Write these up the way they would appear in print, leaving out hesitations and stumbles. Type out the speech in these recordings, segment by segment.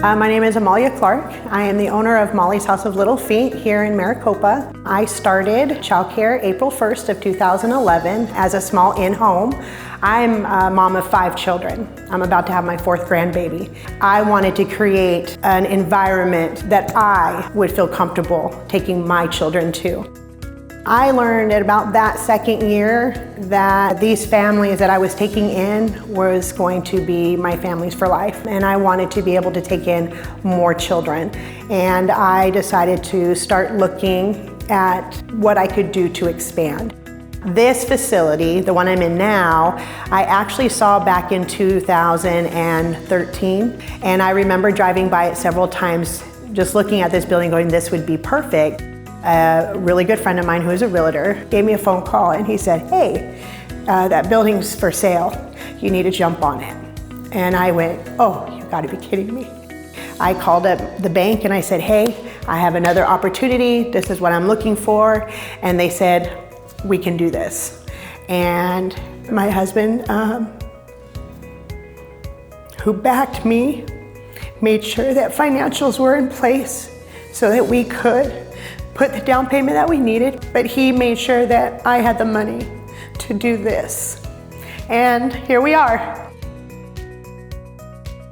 My name is Amalia Clark. I am the owner of Molly's House of Little Feet here in Maricopa. I started childcare April 1st of 2011 as a small in-home. I'm a mom of 5 children. I'm about to have my 4th grandbaby. I wanted to create an environment that I would feel comfortable taking my children to. I learned at about that 2nd year that these families that I was taking in was going to be my families for life, and I wanted to be able to take in more children. And I decided to start looking at what I could do to expand. This facility, the one I'm in now, I actually saw back in 2013, and I remember driving by it several times, just looking at this building going, this would be perfect. A really good friend of mine who's a realtor gave me a phone call and he said, hey, that building's for sale. You need to jump on it. And I went, oh, you gotta be kidding me. I called up the bank and I said, hey, I have another opportunity. This is what I'm looking for. And they said, we can do this. And my husband, who backed me, made sure that financials were in place so that we could put the down payment that we needed, but he made sure that I had the money to do this. And here we are.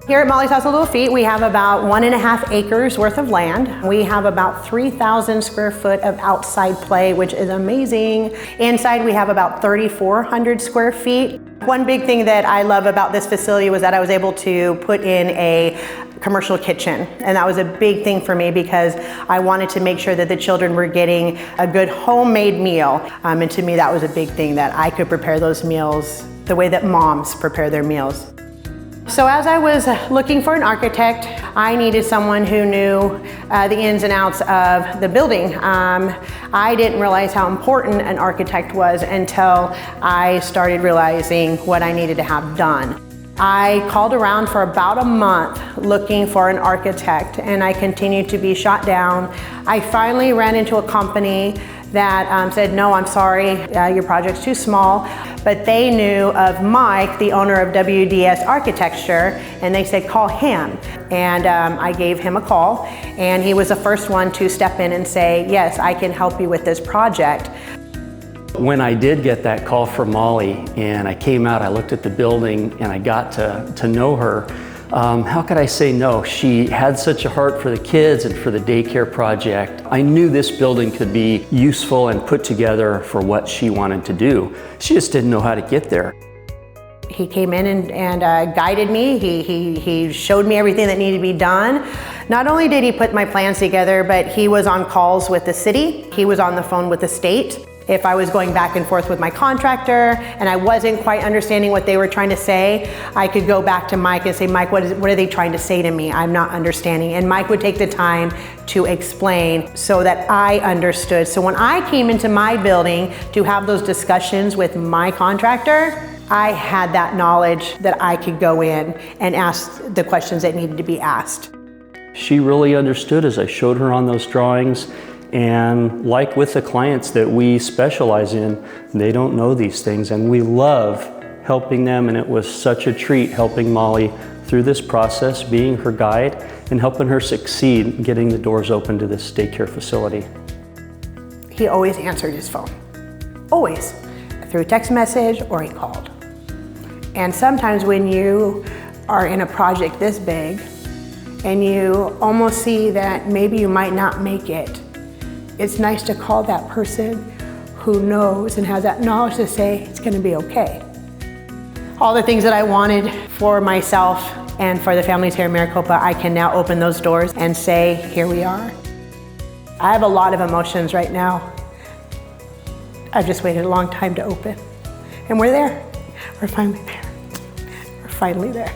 Here at Molly's House of Little Feet, we have about 1.5 acres worth of land. We have about 3,000 square foot of outside play, which is amazing. Inside, we have about 3,400 square feet. One big thing that I love about this facility was that I was able to put in a commercial kitchen. And that was a big thing for me because I wanted to make sure that the children were getting a good homemade meal. And to me, that was a big thing, that I could prepare those meals the way that moms prepare their meals. So as I was looking for an architect, I needed someone who knew the ins and outs of the building. I didn't realize how important an architect was until I started realizing what I needed to have done. I called around for about a month looking for an architect, and I continued to be shot down. I finally ran into a company that said, no, I'm sorry, your project's too small. But they knew of Mike, the owner of WDS Architecture, and they said, call him. And I gave him a call, and he was the first one to step in and say, yes, I can help you with this project. When I did get that call from Moly and I came out, I looked at the building and I got to know her, how could I say no? She had such a heart for the kids and for the daycare project. I knew this building could be useful and put together for what she wanted to do. She just didn't know how to get there. He came in and guided me. He showed me everything that needed to be done. Not only did he put my plans together, but he was on calls with the city. He was on the phone with the state. If I was going back and forth with my contractor and I wasn't quite understanding what they were trying to say, I could go back to Mike and say, Mike, what are they trying to say to me? I'm not understanding. And Mike would take the time to explain so that I understood. So when I came into my building to have those discussions with my contractor, I had that knowledge that I could go in and ask the questions that needed to be asked. She really understood as I showed her on those drawings. And like with the clients that we specialize in, they don't know these things, and we love helping them, and it was such a treat helping Molly through this process, being her guide and helping her succeed in getting the doors open to this daycare facility. He always answered his phone, always, through text message or he called. And sometimes when you are in a project this big and you almost see that maybe you might not make it, it's nice to call that person who knows and has that knowledge to say, it's gonna be okay. All the things that I wanted for myself and for the families here in Maricopa, I can now open those doors and say, here we are. I have a lot of emotions right now. I've just waited a long time to open. And we're there. We're finally there. We're finally there.